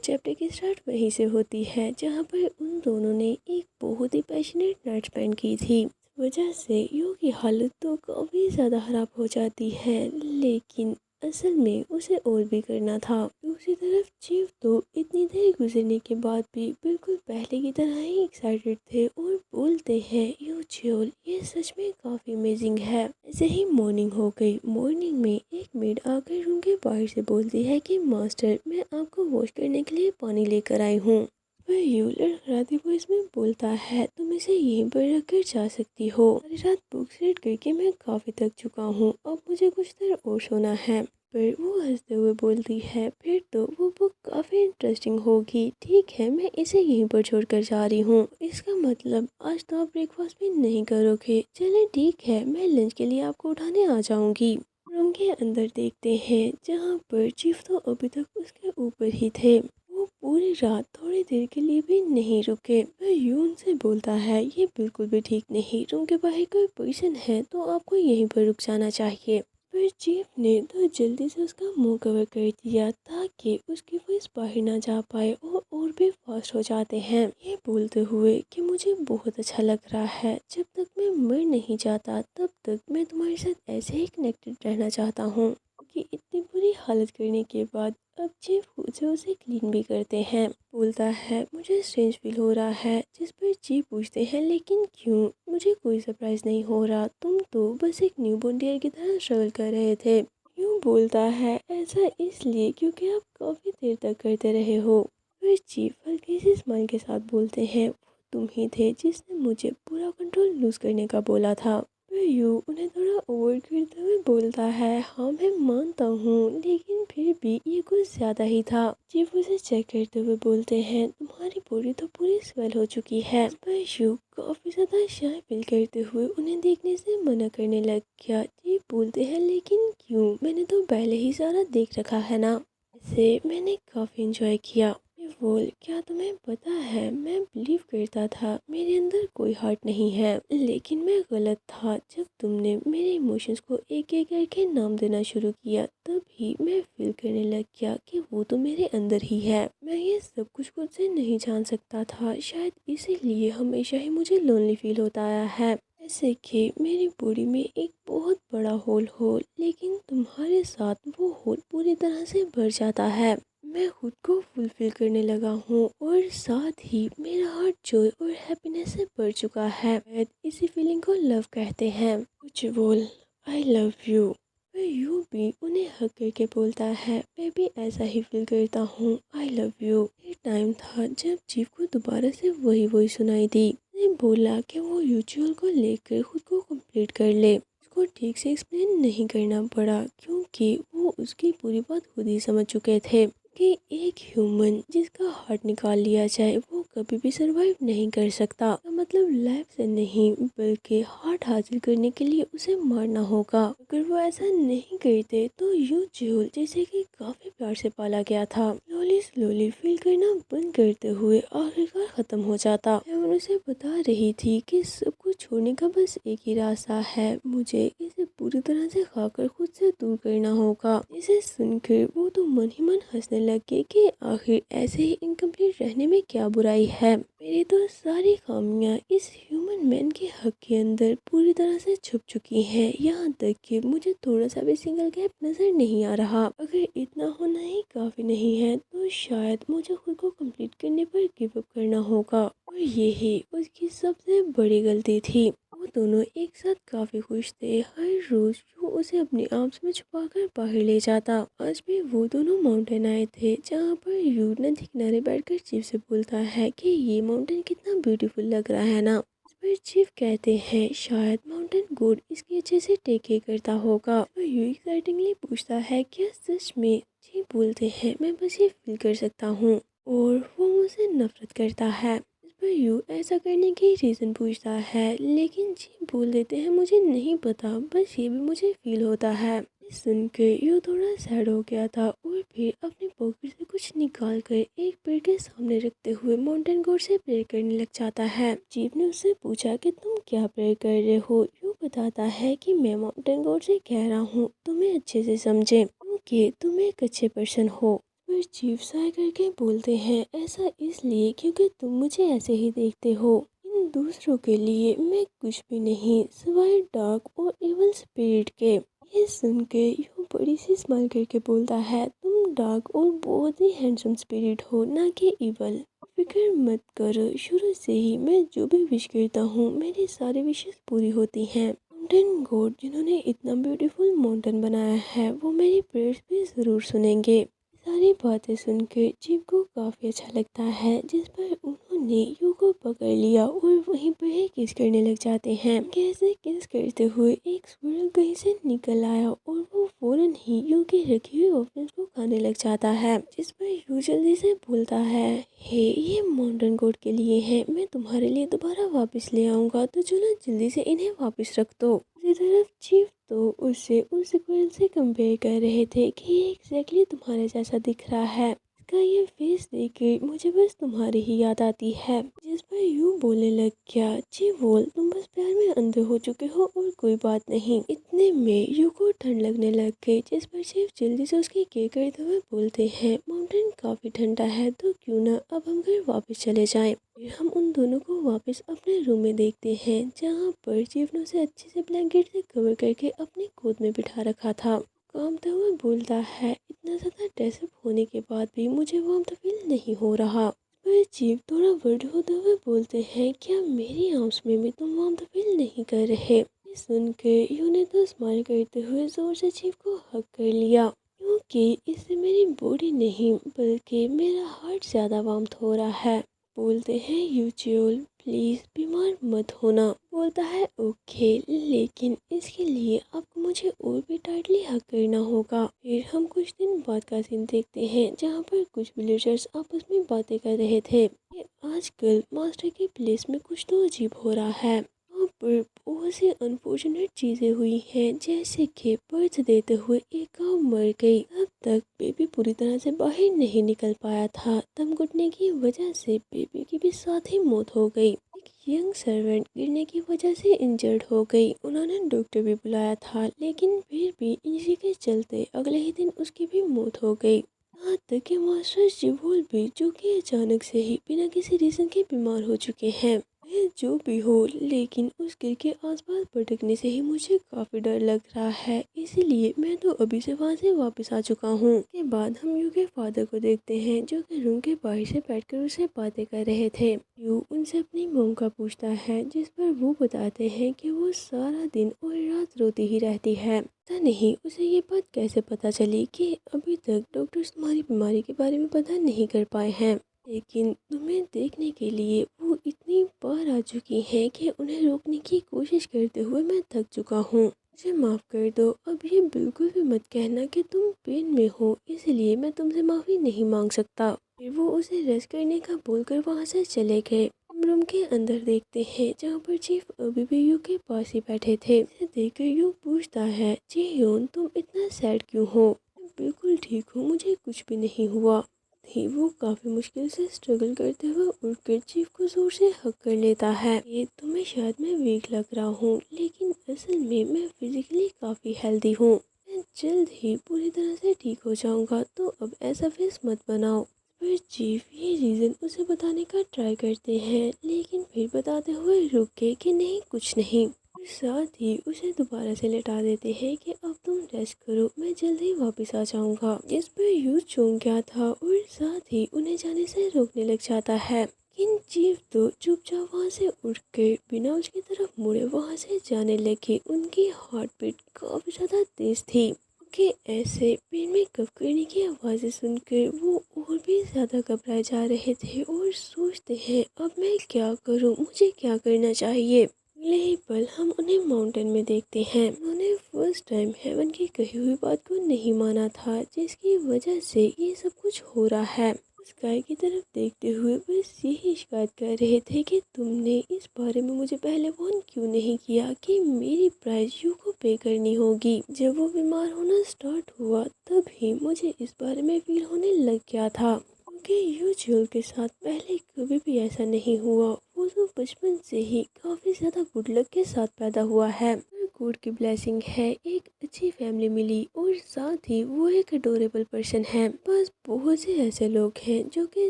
Chapter की start वहीं से होती है जहाँ पर उन दोनों ने एक बहुत ही पैशनेट नाइट स्पेंड की थी। वजह से यू की हालत तो काफ़ी ज़्यादा ख़राब हो जाती है, लेकिन असल में उसे और भी करना था। दूसरी तरफ चीफ तो इतनी देर गुजरने के बाद भी बिल्कुल पहले की तरह ही एक्साइटेड थे और बोलते हैं यू चियोल, ये सच में काफ़ी अमेजिंग है। ऐसे ही मॉर्निंग हो गई। मॉर्निंग में एक मेड आकर रूम के बाहर से बोलती है कि मास्टर, मैं आपको वॉश करने के लिए पानी लेकर आई हूँ। वह यू लड़खड़ाती वॉइस में बोलता है, तुम इसे यहीं पर रख कर जा सकती हो। सारी रात बुक्स रीड करके मैं काफ़ी थक चुका हूँ, अब मुझे कुछ देर और सोना है। पर वो हंसते हुए बोलती है, फिर तो वो बुक काफ़ी इंटरेस्टिंग होगी। ठीक है, मैं इसे यहीं पर छोड़कर जा रही हूँ। इसका मतलब आज तो आप ब्रेकफास्ट भी नहीं करोगे। चले ठीक है, मैं लंच के लिए आपको उठाने आ जाऊँगी। रूम के अंदर देखते हैं जहाँ पर चीफ तो अभी तक उसके ऊपर ही थे। वो पूरी रात थोड़ी देर के लिए भी नहीं रुके। वह यून से बोलता है, ये बिल्कुल भी ठीक नहीं। रूम के बाहर कोई पर्सन है तो आपको यहीं पर रुक जाना चाहिए। फिर चीफ ने तो जल्दी से उसका मुंह कवर कर दिया ताकि उसकी वॉइस बाहर ना जा पाए और भी फास्ट हो जाते हैं, ये बोलते हुए कि मुझे बहुत अच्छा लग रहा है। जब तक मैं मर नहीं जाता तब तक मैं तुम्हारे साथ ऐसे ही कनेक्टेड रहना चाहता हूँ। कि इतनी बुरी हालत करने के बाद अब चीफ खुद से उसे क्लीन भी करते हैं। बोलता है, मुझे स्ट्रेंज फील हो रहा है। जिस पर चीफ पूछते हैं, लेकिन क्यों? मुझे कोई सरप्राइज नहीं हो रहा, तुम तो बस एक न्यूबॉर्न डियर की तरह स्ट्रगल कर रहे थे। यूँ बोलता है, ऐसा इसलिए क्योंकि आप काफ़ी देर तक करते रहे हो। फिर चीफ हल्की सी स्माइल के साथ बोलते हैं, वो तुम ही थे जिसने मुझे पूरा कंट्रोल लूज करने का बोला था। फिर यू उन्हें थोड़ा ओवर करते हुए बोलता है, हाँ मैं मानता हूँ, लेकिन फिर भी ये कुछ ज़्यादा ही था। चीफ उसे चेक करते हुए बोलते हैं, तुम्हारी बॉडी तो पूरी स्वेल हो चुकी है। पर यू काफ़ी ज़्यादा शाय फील करते हुए उन्हें देखने से मना करने लग गया। चीफ बोलते हैं, लेकिन क्यों? मैंने तो पहले ही सारा देख रखा है ना। इसे मैंने काफ़ी इंजॉय किया। बोल, क्या तुम्हें पता है, मैं बिलीव करता था मेरे अंदर कोई हार्ट नहीं है, लेकिन मैं गलत था। जब तुमने मेरे इमोशंस को एक एक करके नाम देना शुरू किया, तब ही मैं फील करने लग गया कि वो तो मेरे अंदर ही है। मैं ये सब कुछ खुद से नहीं जान सकता था, शायद इसीलिए हमेशा ही मुझे लोनली फील होता आया है। जैसे कि मेरी बॉडी में एक बहुत बड़ा होल हो, लेकिन तुम्हारे साथ वो होल पूरी तरह से भर जाता है। मैं खुद को फुलफिल करने लगा हूँ और साथ ही मेरा हार्ट जॉय और हैप्पीनेस से भर चुका है। शायद इसी फीलिंग को लव कहते हैं। कुछ बोल, आई लव यू। वह यू भी उन्हें हक करके बोलता है, मैं भी ऐसा ही फील करता हूँ, आई लव यू। एक टाइम था जब चीफ को दोबारा से वही सुनाई दी। उसने बोला कि वो यूजुअल को लेकर खुद को कंप्लीट कर ले। उसको ठीक से एक्सप्लेन नहीं करना पड़ा क्योंकि वो उसकी पूरी बात खुद ही समझ चुके थे कि एक ह्यूमन जिसका हार्ट निकाल लिया जाए वो कभी भी सरवाइव नहीं कर सकता। मतलब लाइफ से नहीं, बल्कि हार्ट हासिल करने के लिए उसे मारना होगा। अगर वो ऐसा नहीं करते तो यू जियोल, जैसे कि काफी प्यार से पाला गया था, स्लोली फील करना बंद करते हुए आखिरकार खत्म हो जाता। हेवन उसे बता रही थी कि सब कुछ छोड़ने का बस एक ही रास्ता है, मुझे इसे पूरी तरह से खाकर खुद से दूर करना होगा। इसे सुनकर वो तो मन ही मन हंसने लगे कि आखिर ऐसे ही इनकम्प्लीट रहने में क्या बुराई है। मेरी तो सारी खामियां इस ह्यूमन मैन के हक के अंदर पूरी तरह से छुप चुकी हैं, यहाँ तक कि मुझे थोड़ा सा भी सिंगल गैप नजर नहीं आ रहा। अगर इतना होना ही काफी नहीं है तो शायद मुझे खुद को कंप्लीट करने पर गिव अप करना होगा, और यही उसकी सबसे बड़ी गलती थी। वो दोनों एक साथ काफी खुश थे। हर रोज वो उसे अपनी आर्म्स में छुपाकर बाहर ले जाता। आज भी वो दोनों माउंटेन आए थे जहाँ पर यू नदी किनारे बैठकर चीफ से बोलता है कि ये माउंटेन कितना ब्यूटीफुल लग रहा है ना। इस पर चीफ कहते हैं, शायद माउंटेन गॉड इसकी अच्छे से टेक केयर करता होगा। तो यू एक्साइटिंगली पूछता है, क्या सच में? चीफ बोलते हैं, मैं बस ये फील कर सकता हूँ, और वो मुझसे नफरत करता है। पर यू ऐसा करने की रीज़न पूछता है, लेकिन जी बोल देते हैं, मुझे नहीं पता, बस ये भी मुझे फील होता है। सुनकर यू थोड़ा सैड हो गया था और फिर अपनी पॉकेट से कुछ निकाल कर एक पेड़ के सामने रखते हुए माउंटेन गॉड से प्रेयर करने लग जाता है। जीप ने उससे पूछा कि तुम क्या प्रेयर कर रहे हो? यू बताता है कि मैं माउंटेन गॉड से कह रहा हूँ तुम्हें अच्छे से समझे, क्योंकि तुम एक अच्छे पर्सन हो। पर चीफ साय करके बोलते हैं, ऐसा इसलिए क्योंकि तुम मुझे ऐसे ही देखते हो। इन दूसरों के लिए मैं कुछ भी नहीं सिवाय डार्क और इवल स्पिरिट के। ये सुन के यूं बड़ी सी स्माइल करके बोलता है, तुम डार्क और बहुत ही हैंडसम स्पिरिट हो, ना कि इवल। फिक्र मत करो, शुरू से ही मैं जो भी विश करता हूँ मेरी सारी विशेष पूरी होती हैं। माउंटेन गॉड जिन्होंने इतना ब्यूटीफुल माउंटेन बनाया है वो मेरी प्रेयर्स भी ज़रूर सुनेंगे। सारी बातें सुनकर जीव को काफ़ी अच्छा लगता है, जिस पर उन्होंने यू को पकड़ लिया और वहीं पर ही किस करने लग जाते हैं। कैसे किस करते हुए एक स्क्विरल कहीं से निकल आया और वो फौरन ही यू के रखी हुई ऑफिस को खाने लग जाता है, जिस पर यू जल्दी से बोलता है, हे ये माउंटेन गॉड के लिए है, मैं तुम्हारे लिए दोबारा वापस ले आऊँगा, तो चलो जल्दी से इन्हें वापस रख दो। दूसरी तरफ चीफ तो उससे उस स्क्विरल से कंपेयर कर रहे थे कि ये एग्जैक्टली तुम्हारे जैसा दिख रहा है, इसका ये फेस देख के मुझे बस तुम्हारी ही याद आती है। जिस पर यूं बोलने लग गया, जी बोल, तुम बस प्यार में अंधे हो चुके हो और कोई बात नहीं। इतने में यू को ठंड लगने लग गई, जिस पर चीफ जल्दी से उसकी केयर करते हुए बोलते हैं, माउंटेन काफी ठंडा है तो क्यों ना अब हम घर वापस चले जाएं। फिर हम उन दोनों को वापस अपने रूम में देखते हैं, जहाँ पर चीफ ने उसे अच्छे से ब्लैंकेट से कवर करके अपनी गोद में बिठा रखा था। कांपते हुए बोलता है, इतना ज़्यादा ड्रेसअप होने के बाद भी मुझे वार्मथ फील नहीं हो रहा। पर चीफ थोड़ा वर्ड होते हुए बोलते हैं, क्या मेरी आर्म्स में भी तुम वार्मथ फील नहीं कर रहे। ये सुनकर यू ने तो स्माइल करते हुए जोर से चीफ को हग कर लिया, क्योंकि इससे मेरी बॉडी नहीं बल्कि मेरा हार्ट ज़्यादा वार्मथ हो रहा है। बोलते हैं, यू च्योल प्लीज़ बीमार मत होना। बोलता है, ओके, लेकिन इसके लिए आपको मुझे और भी टाइटली हग करना होगा। फिर हम कुछ दिन बाद का सीन देखते हैं, जहाँ पर कुछ विलेजर्स आपस में बातें कर रहे थे कि आजकल मास्टर की प्लेस में कुछ तो अजीब हो रहा है। वहाँ पर बहुत सी अनफॉर्चुनेट चीज़ें हुई हैं, जैसे कि बर्थ देते हुए एक काऊ मर गई, तब तक बेबी पूरी तरह से बाहर नहीं निकल पाया था, दम घुटने की वजह से बेबी की भी साथ ही मौत हो गई। एक यंग सर्वेंट गिरने की वजह से इंजर्ड हो गई, उन्होंने डॉक्टर भी बुलाया था, लेकिन फिर भी इंजरी के चलते अगले ही दिन उसकी भी मौत हो गई। यहाँ तक कि मास्टर जिवोल भी, जो कि अचानक से ही बिना किसी रीजन के बीमार हो चुके हैं। वह जो भी हो, लेकिन उस गिर के आसपास भटकने से ही मुझे काफ़ी डर लग रहा है, इसीलिए मैं तो अभी से वहाँ से वापस आ चुका हूँ। के बाद हम यू के फादर को देखते हैं, जो कि रूम के बाहर से बैठकर उससे बातें कर रहे थे। यू उनसे अपनी मॉम का पूछता है, जिस पर वो बताते हैं कि वो सारा दिन और रात रोती ही रहती है। पता नहीं उसे ये बात कैसे पता चली कि अभी तक डॉक्टर्स तुम्हारी बीमारी के बारे में पता नहीं कर पाए हैं, लेकिन तुम्हें देखने के लिए वो इतनी बार आ चुकी हैं कि उन्हें रोकने की कोशिश करते हुए मैं थक चुका हूँ। मुझे माफ़ कर दो, अब ये बिल्कुल भी मत कहना कि तुम पेन में हो, इसलिए मैं तुमसे माफ़ी नहीं मांग सकता। फिर वो उसे रेस्ट करने का बोलकर वहाँ से चले गए। हम रूम के अंदर देखते हैं, जहाँ पर चीफ अभी भी यू के पास ही बैठे थे। इसे देखकर यू पूछता है, जी योन, तुम इतना सैड क्यों हो। मैं बिल्कुल ठीक हूँ, मुझे कुछ भी नहीं हुआ। ही वो काफ़ी मुश्किल से स्ट्रगल करते हुए उठकर चीफ को जोर से हक कर लेता है। ये तुम्हें शायद मैं वीक लग रहा हूँ, लेकिन असल में मैं फिजिकली काफ़ी हेल्दी हूँ, मैं जल्द ही पूरी तरह से ठीक हो जाऊँगा, तो अब ऐसा फेस मत बनाओ। पर चीफ ये रीज़न उसे बताने का ट्राई करते हैं, लेकिन फिर बताते हुए रुक के कि नहीं कुछ नहीं। और साथ ही उसे दोबारा से लेटा देते हैं कि अब तुम रेस्ट करो, मैं जल्द ही वापस आ जाऊंगा। जिस पर यू चौंक गया था और साथ ही उन्हें जाने से रोकने लग जाता है, लेकिन चीफ तो चुपचाप वहाँ से उठकर बिना उसकी तरफ मुड़े वहाँ से जाने लगे। उनकी हार्ट बीट काफ़ी ज़्यादा तेज थी, कि ऐसे पेन में कफ करने की आवाज़ें सुनकर वो और भी ज़्यादा घबराए जा रहे थे और सोचते हैं, अब मैं क्या करूं, मुझे क्या करना चाहिए। अगले ही पल हम उन्हें माउंटेन में देखते हैं। उन्होंने फर्स्ट टाइम हेवन की कही हुई बात को नहीं माना था, जिसकी वजह से ये सब कुछ हो रहा है। स्काई की तरफ देखते हुए बस यही शिकायत कर रहे थे कि तुमने इस बारे में मुझे पहले वार्न क्यों नहीं किया कि मेरी प्राइस यू को पे करनी होगी। जब वो बीमार होना स्टार्ट हुआ तब ही मुझे इस बारे में फील होने लग गया था, क्योंकि यू ज्यूल के साथ पहले कभी भी ऐसा नहीं हुआ। वो तो बचपन से ही काफ़ी ज़्यादा गुड लक के साथ पैदा हुआ है। गॉड की ब्लेसिंग है, एक अच्छी फैमिली मिली और साथ ही वो एक अडोरेबल पर्सन है। बस बहुत से ऐसे लोग हैं जो कि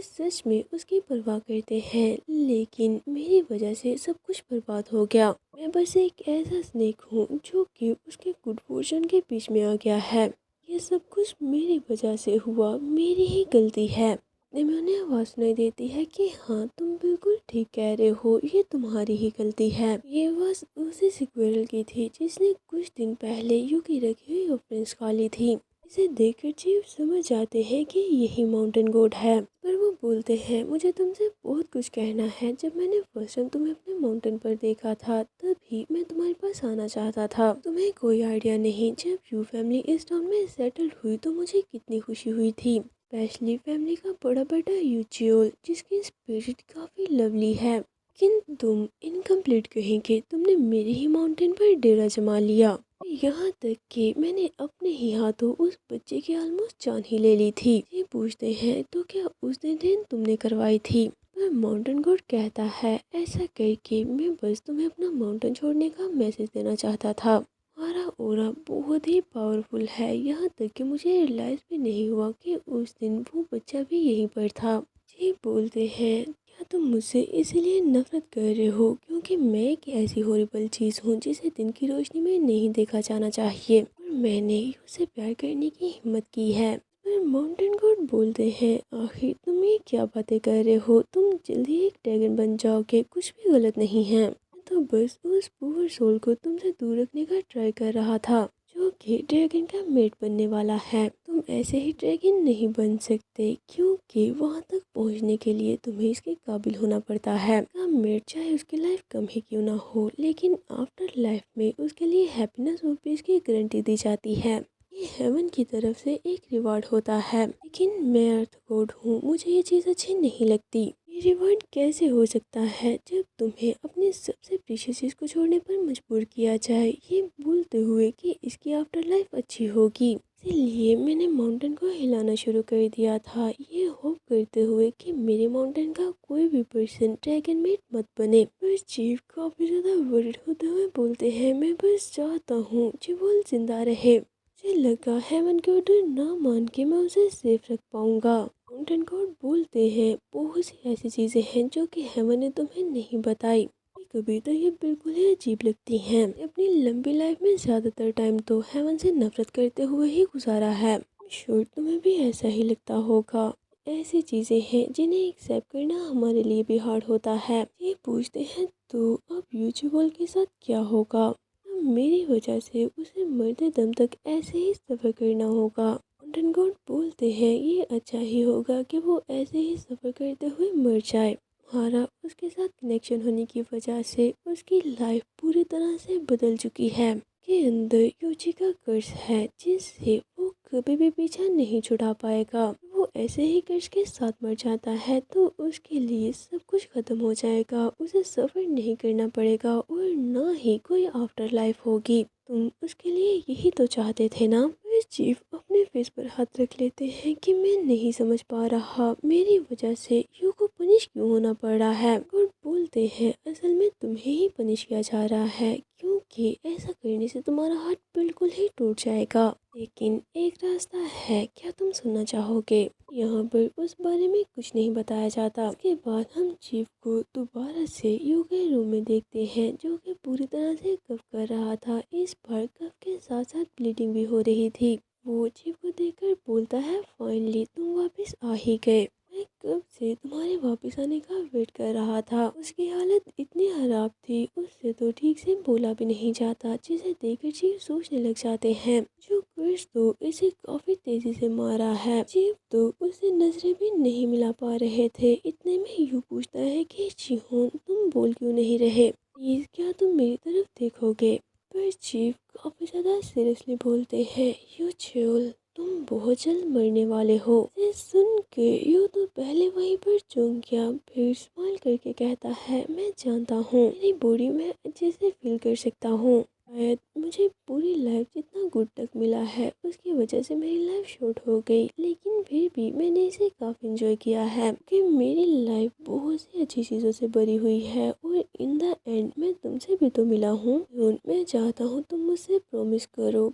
सच में उसकी परवाह करते हैं, लेकिन मेरी वजह से सब कुछ बर्बाद हो गया। मैं बस एक ऐसा स्नेक हूँ जो कि उसके गुड फॉर्चून के बीच में आ गया है। ये सब कुछ मेरी वजह से हुआ, मेरी ही गलती है। इतने में उन्हें आवाज़ सुनाई देती है कि हाँ, तुम बिल्कुल ठीक कह रहे हो, ये तुम्हारी ही गलती है। ये आवाज़ उसी स्क्विरल की थी जिसने कुछ दिन पहले यूकी रखी हुई ऑफरेंस खा ली थी। इसे देखकर चीफ समझ जाते हैं कि यही माउंटेन गॉड है, पर वो बोलते हैं मुझे तुमसे बहुत कुछ कहना है। जब मैंने फर्स्ट टाइम तुम्हें अपने माउंटेन पर देखा था तभी मैं तुम्हारे पास आना चाहता था। तुम्हें कोई आइडिया नहीं, जब यू फैमिली इस टाउन में सेटल हुई तो मुझे कितनी खुशी हुई थी, स्पेशली फैमिली का बड़ा बेटा यूचियोल जिसकी स्पिरिट काफ़ी लवली है। लेकिन तुम इनकम्प्लीट कहीं के तुमने मेरे ही माउंटेन पर डेरा जमा लिया, यहाँ तक कि मैंने अपने ही हाथों उस बच्चे की ऑलमोस्ट जान ही ले ली थी। ये पूछते हैं तो क्या उस दिन तुमने करवाई थी, पर माउंटेन गॉड कहता है ऐसा करके मैं बस तुम्हें अपना माउंटेन छोड़ने का मैसेज देना चाहता था। हमारा ओरा बहुत ही पावरफुल है, यहाँ तक कि मुझे रियलाइज भी नहीं हुआ कि उस दिन वो बच्चा भी यहीं पर था। जी बोलते हैं क्या तुम मुझसे इसीलिए नफरत कर रहे हो क्योंकि मैं एक ऐसी हॉरिबल चीज़ हूँ जिसे दिन की रोशनी में नहीं देखा जाना चाहिए, और मैंने उसे प्यार करने की हिम्मत की है। पर माउंटेन गॉड बोलते हैं आखिर तुम ये क्या बातें कर रहे हो, तुम जल्दी एक ड्रैगन बन जाओगे, कुछ भी गलत नहीं है। तो बस उस पुअर सोल को तुमसे दूर रखने का ट्राई कर रहा था जो कि ड्रैगन का मेट बनने वाला है। तुम ऐसे ही ड्रैगन नहीं बन सकते क्योंकि वहां तक पहुंचने के लिए तुम्हें इसके काबिल होना पड़ता है। का मेट चाहे उसकी लाइफ कम ही क्यों ना हो, लेकिन आफ्टर लाइफ में उसके लिए हैप्पीनेस और पीस की गारंटी दी जाती है। ये हेवन की तरफ से एक रिवार्ड होता है, लेकिन मैं अर्थ गॉड हूँ, मुझे ये चीज़ अच्छी नहीं लगती। ये रिवार्ड कैसे हो सकता है जब तुम्हें अपने सबसे प्रीशियस चीज़ को छोड़ने पर मजबूर किया जाए, ये बोलते हुए कि इसकी आफ्टर लाइफ अच्छी होगी। इसीलिए मैंने माउंटेन को हिलाना शुरू कर दिया था, ये होप करते हुए कि मेरे माउंटेन का कोई भी पर्सन ड्रैगन मेट मत बने। पर चीफ काफ़ी ज़्यादा वरिड होते हुए बोलते हैं मैं बस चाहता हूँ जीवोल जिंदा रहे। मुझे लगा हेवन के ऑर्डर ना मान के मैं उसे सेफ रख पाऊंगा। माउंटेन गॉड बोलते हैं बहुत सी ऐसी चीज़ें हैं जो कि हेवन ने तुम्हें नहीं बताई, कभी तो ये बिल्कुल ही अजीब लगती हैं। अपनी लंबी लाइफ में ज़्यादातर टाइम तो हेवन से नफरत करते हुए ही गुजारा है। श्योर तुम्हें भी ऐसा ही लगता होगा। ऐसी चीज़ें हैं जिन्हें एक्सेप्ट करना हमारे लिए भी हार्ड होता है। ये पूछते हैं तो अब यूजुअल के साथ क्या होगा, मेरी वजह से उसे मरते दम तक ऐसे ही सफ़र करना होगा। माउंटेन गॉड बोलते हैं ये अच्छा ही होगा कि वो ऐसे ही सफ़र करते हुए मर जाए। हमारा उसके साथ कनेक्शन होने की वजह से उसकी लाइफ पूरी तरह से बदल चुकी है। के अंदर यूजी का कर्ज है जिससे वो कभी भी पीछा नहीं छुड़ा पाएगा। वो ऐसे ही कर्ज के साथ मर जाता है तो उसके लिए सब कुछ खत्म हो जाएगा, उसे सफ़र नहीं करना पड़ेगा और ना ही कोई आफ्टर लाइफ होगी। तुम उसके लिए यही तो चाहते थे ना। फिर चीफ अपने फेस पर हाथ रख लेते हैं कि मैं नहीं समझ पा रहा मेरी वजह से यू को पनिश क्यों होना पड़ रहा है। और बोलते हैं असल में तुम्हें ही पनिश किया जा रहा है क्योंकि ऐसा करने से तुम्हारा हार्ट बिल्कुल ही टूट जाएगा। लेकिन एक रास्ता है, क्या तुम सुनना चाहोगे। यहाँ पर उस बारे में कुछ नहीं बताया जाता। इसके बाद हम चीफ को दोबारा से यू के रूम में देखते हैं जो कि पूरी तरह से कफ कर रहा था। इस बार कफ के साथ साथ ब्लीडिंग भी हो रही थी। वो चीफ को देखकर बोलता है फाइनली तुम वापस आ ही गए, मैं कब से तुम्हारे वापस आने का वेट कर रहा था। उसकी हालत इतनी खराब थी उससे तो ठीक से बोला भी नहीं जाता, जिसे देखकर चीफ सोचने लग जाते हैं जो कर्ज तो इसे काफी तेजी से मारा है। चीफ तो उसे नजरें भी नहीं मिला पा रहे थे। इतने में यू पूछता है कि चिहोन तुम बोल क्यों नहीं रहे, प्लीज क्या तुम मेरी तरफ देखोगे। पर चीफ काफी ज्यादा सीरियसली बोलते हैं यू चियोल तुम बहुत जल्द मरने वाले हो। इसे सुन के यू तो पहले वहीं पर चौंक गया, फिर स्माइल करके कहता है मैं जानता हूँ, मेरी बॉडी में अच्छे से फील कर सकता हूँ। शायद मुझे पूरी लाइफ जितना गुड लक मिला है उसकी वजह से मेरी लाइफ शॉर्ट हो गई, लेकिन फिर भी मैंने इसे काफ़ी इंजॉय किया है कि मेरी लाइफ बहुत सी अच्छी चीज़ों से भरी हुई है। और इन द एंड मैं तुमसे भी तो मिला हूँ। मैं चाहता हूँ तुम मुझसे प्रॉमिस करो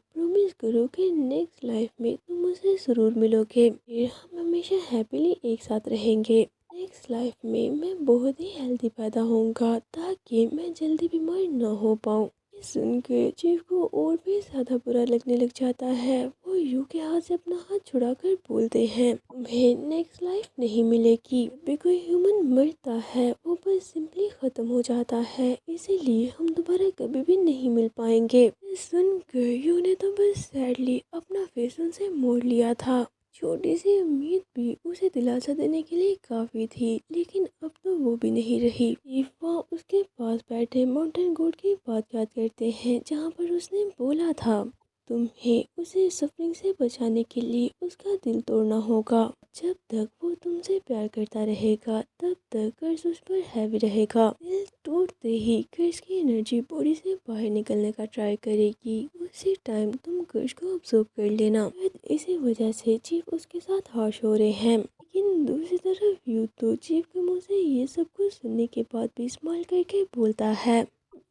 कि नेक्स्ट लाइफ में तुम मुझसे ज़रूर मिलोगे, फिर हम हमेशा हैप्पीली एक साथ रहेंगे। नेक्स्ट लाइफ में मैं बहुत ही हेल्दी पैदा होऊंगा ताकि मैं जल्दी बीमार ना हो पाऊँ। ये सुनकर चीफ को और भी ज्यादा बुरा लगने लग जाता है। वो यू के हाथ से अपना हाथ छुड़ाकर बोलते हैं, तुम्हें नेक्स्ट लाइफ नहीं मिलेगी। जब भी कोई ह्यूमन मरता है वो बस सिंपली खत्म हो जाता है, इसीलिए हम दोबारा कभी भी नहीं मिल पाएंगे। ये सुनकर यू ने तो बस सैडली अपना फेस उनसे मोड़ लिया था। छोटी सी उम्मीद भी उसे दिलासा देने के लिए काफी थी, लेकिन अब तो वो भी नहीं रही। वो उसके पास बैठे माउंटेन गोड की बात याद करते हैं जहाँ पर उसने बोला था तुम्हें उसे सफरिंग से बचाने के लिए उसका दिल तोड़ना होगा। जब तक वो तुमसे प्यार करता रहेगा तब तक कर्ज उस पर हैवी रहेगा। दिल टूटते ही कर्ज की एनर्जी बॉडी से बाहर निकलने का ट्राई करेगी। उसी टाइम तुम कर्ज को ऑब्जर्व कर लेना। इसी वजह से चीफ उसके साथ हार्श हो रहे हैं, लेकिन दूसरी तरफ यू तो चीफ के मुंह से ये सब कुछ सुनने के बाद भी स्माइल करके बोलता है,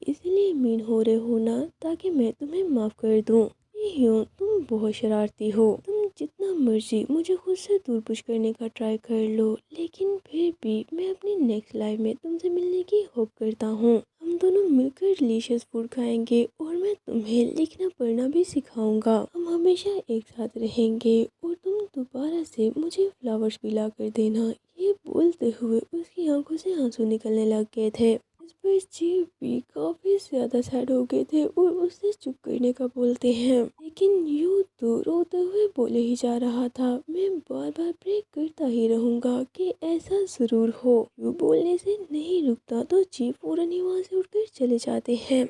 इसलिए मीन हो रहे हो ना ताकि मैं तुम्हें माफ कर दूं। यूं तुम बहुत शरारती हो, तुम जितना मर्जी मुझे खुद से दूर पुश करने का ट्राई कर लो, लेकिन फिर भी मैं अपनी नेक्स्ट लाइफ में तुमसे मिलने की होप करता हूँ। हम दोनों मिलकर डिलीशियस फूड खाएंगे और मैं तुम्हें लिखना पढ़ना भी सिखाऊंगा। हम हमेशा एक साथ रहेंगे और तुम दोबारा से मुझे फ्लावर्स भी ला कर देना। ये बोलते हुए उसकी आंखों से आंसू निकलने लग गए थे। इस पर चीफ भी काफी ज्यादा सैड हो गए थे और उससे चुप करने का बोलते हैं, लेकिन यू तो रोते हुए बोले ही जा रहा था, मैं बार बार प्रे करता ही रहूंगा कि ऐसा जरूर हो। यू बोलने से नहीं रुकता तो चीफ फौरन ही वहाँ से उठकर चले जाते हैं।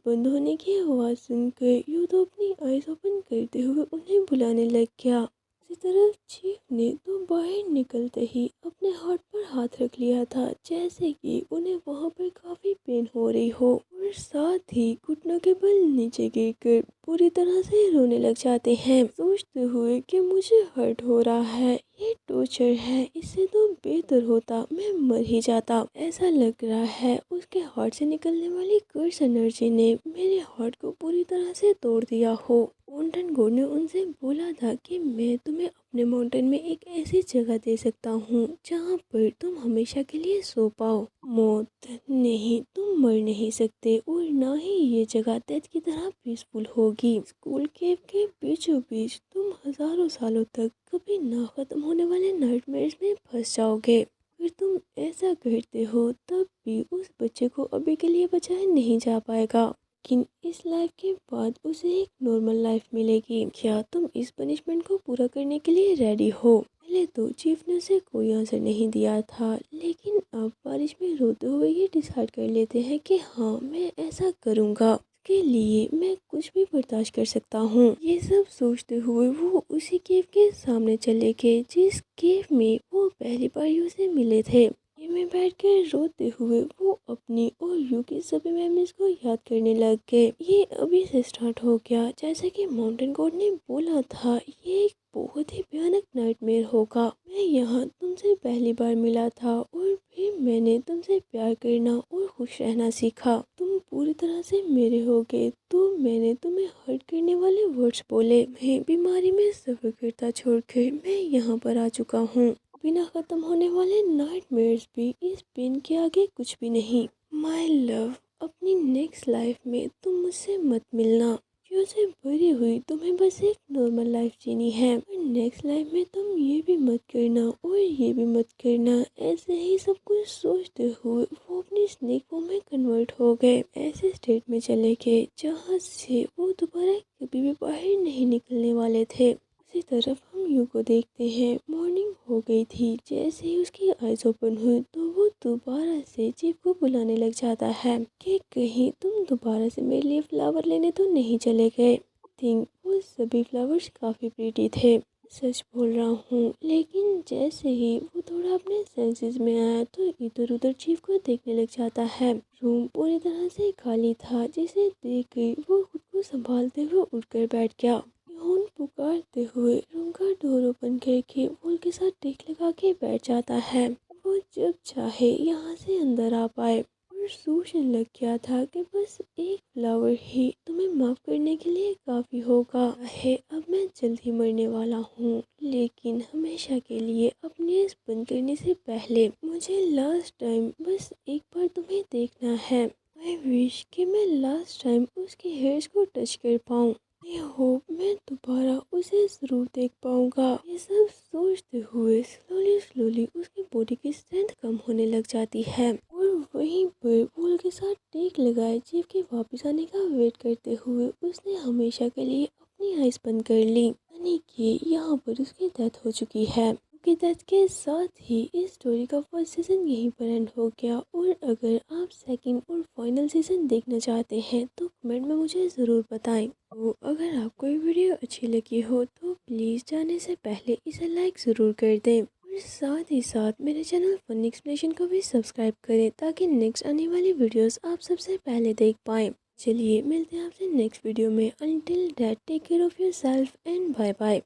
बंद होने की आवाज सुनकर यू तो अपनी आईज ओपन करते हुए उन्हें बुलाने लग गया। इसी तरफ चीफ ने तो बाहर निकलते ही अपने हार्ट पर हाथ रख लिया था, जैसे कि उन्हें वहां पर काफी पेन हो रही हो, और साथ ही घुटनों के बल नीचे गिरकर पूरी तरह से रोने लग जाते हैं, सोचते हुए कि मुझे हर्ट हो रहा है, ये टॉर्चर है, इससे तो बेहतर होता मैं मर ही जाता। ऐसा लग रहा है उसके हार्ट से निकलने वाली कर्स एनर्जी ने मेरे हार्ट को पूरी तरह से तोड़ दिया हो। माउंटेन गॉड ने उनसे बोला था कि मैं तुम्हें अपने माउंटेन में एक ऐसी जगह दे सकता हूँ जहाँ पर तुम हमेशा के लिए सो पाओ। मौत नहीं, तुम मर नहीं सकते और ना ही ये जगह डेथ की तरह पीसफुल होगी। स्कूल केव के बीचों बीच तुम हजारों सालों तक कभी ना खत्म होने वाले नाइटमेयर्स में फंस जाओगे। अगर तुम ऐसा करते हो तब भी उस बच्चे को अभी के लिए बचाया नहीं जा पाएगा, लेकिन इस लाइफ के बाद उसे एक नॉर्मल लाइफ मिलेगी। क्या तुम इस पनिशमेंट को पूरा करने के लिए रेडी हो? पहले तो चीफ ने उसे कोई आंसर नहीं दिया था, लेकिन अब बारिश में रोते हुए ये डिसाइड कर लेते हैं कि हाँ मैं ऐसा करूँगा, के लिए मैं कुछ भी बर्दाश्त कर सकता हूँ। ये सब सोचते हुए वो उसी केव के सामने चले गए जिस केव में वो पहली बार यू से मिले थे। में बैठकर रोते हुए वो अपनी और यू की सभी मेमोरीज को याद करने लग गए। ये अभी से स्टार्ट हो गया, जैसा कि माउंटेन गॉड ने बोला था, ये एक बहुत ही भयानक नाइटमेयर होगा। मैं यहाँ तुमसे पहली बार मिला था और फिर मैंने तुमसे प्यार करना और खुश रहना सीखा। तुम पूरी तरह से मेरे हो गए तो मैंने तुम्हें हर्ट करने वाले वर्ड्स बोले। मैं बीमारी में सफर करता छोड़कर मैं यहाँ पर आ चुका हूँ। बिना खत्म होने वाले नाइटमेयर्स भी इस पेन के आगे कुछ भी नहीं। माय लव, अपनी नेक्स्ट लाइफ में तुम मुझसे मत मिलना। जो से भरी हुई तुम्हें बस एक नॉर्मल लाइफ जीनी है, पर नेक्स्ट लाइफ में तुम ये भी मत करना और ये भी मत करना। ऐसे ही सब कुछ सोचते हुए वो अपनी स्नेक फॉर्म में कन्वर्ट हो गए। ऐसे स्टेट में चले गए जहाँ से वो दोबारा कभी भी बाहर नहीं निकलने वाले थे। उसी तरफ हम यू को देखते हैं। मॉर्निंग हो गई थी। जैसे ही उसकी आइज ओपन हुई तो वो दोबारा से चीफ को बुलाने लग जाता है कि कहीं तुम दोबारा से मेरे लिए फ्लावर लेने तो नहीं चले गए। थिंक वो सभी फ्लावर्स काफी प्रीटी थे। सच बोल रहा हूँ। लेकिन जैसे ही वो थोड़ा अपने सेंसेस में आया तो इधर उधर चीफ को देखने लग जाता है। रूम पूरी तरह से खाली था, जिसे देख के वो खुद को संभालते हुए उठकर बैठ गया। यून पुकारते हुए रूम का डोर ओपन करके वॉल के साथ टेक लगा के बैठ जाता है। वो जब चाहे यहाँ से अंदर आ पाए और सोचने लग गया था कि बस एक फ्लावर ही तुम्हें माफ करने के लिए काफी होगा है। अब मैं जल्द ही मरने वाला हूँ, लेकिन हमेशा के लिए अपनी आँख बंद करने से पहले मुझे लास्ट टाइम बस एक बार तुम्हें देखना है। आई विश कि मैं लास्ट टाइम उसके हेयर्स को टच कर पाऊँ। आई होप मैं दोबारा उसे ज़रूर देख पाऊंगा। ये सब सोचते हुए स्लोली स्लोली उसकी बॉडी की स्ट्रेंथ कम होने लग जाती है और वहीं पर वॉल के साथ टेक लगाए जीव के वापस आने का वेट करते हुए उसने हमेशा के लिए अपनी आइज बंद कर ली। यानी कि यहाँ पर उसकी डेथ हो चुकी है। उसकी डेथ के साथ ही इस स्टोरी का फर्स्ट सीजन यहीं पर एंड हो गया। और अगर आप सेकंड और फाइनल सीजन देखना चाहते हैं तो कमेंट में मुझे ज़रूर बताएं। तो अगर आपको ये वीडियो अच्छी लगी हो तो प्लीज़ जाने से पहले इसे लाइक ज़रूर कर दें और साथ ही साथ मेरे चैनल फनी एक्सप्लेनेशन को भी सब्सक्राइब करें ताकि नेक्स्ट आने वाली वीडियोस आप सबसे पहले देख पाएँ। चलिए मिलते हैं आपसे नेक्स्ट वीडियो में। Until that take care of yourself and bye bye.